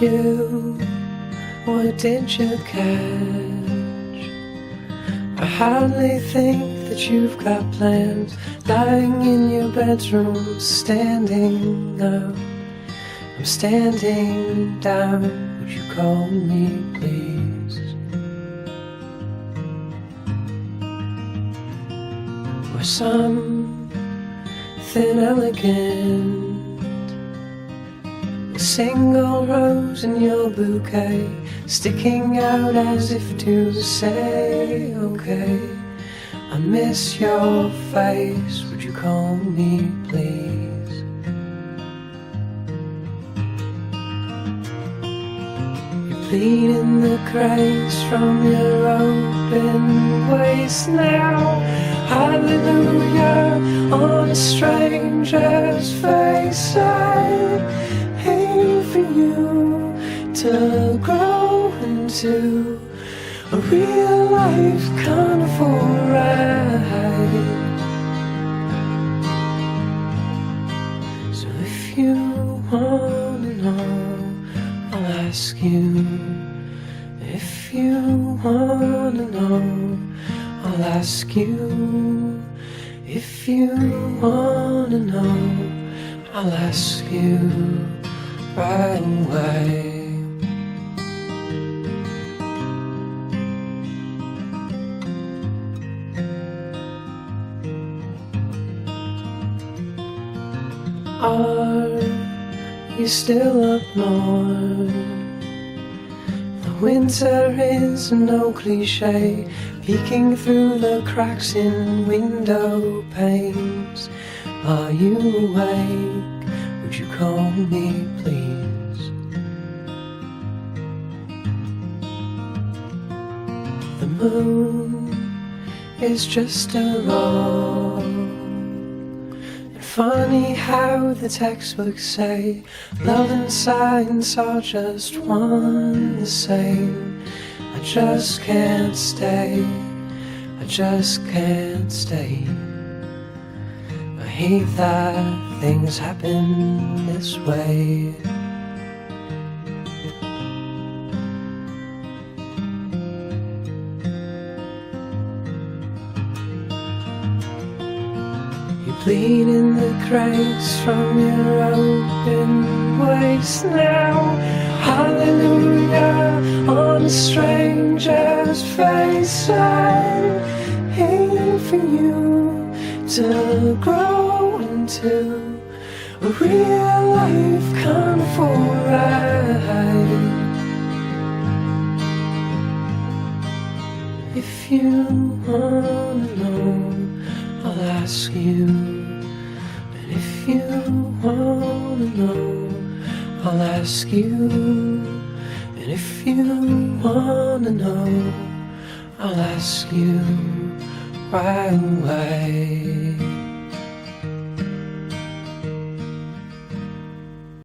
you? What did you catch? I hardly think that you've got plans. Lying in your bedroom, standing up. I'm standing down. Would you call me, please? Or something elegant. A single rose in your bouquet, sticking out as if to say, okay, I miss your face. Would you call me, please? You bleed in the grace from your open waist now. Hallelujah, on a stranger's face. I hate for you to grow into a real life carnival ride. So if you wanna know, I'll ask you. If you wanna know, I'll ask you. If you wanna know, I'll ask you right away. Are you still up north? The winter is no cliche, peeking through the cracks in window panes. Are you awake? Would you call me, please? The moon is just a rock. Funny how the textbooks say love and science are just one the same. I just can't stay, I just can't stay. I hate that things happen this way. Bleed in the cracks from your open waist now. Hallelujah, on a stranger's face. I hate for you to grow into a real life carnival ride. If you wanna know, I'll ask you. And if you wanna know, I'll ask you. And if you wanna know, I'll ask you right away.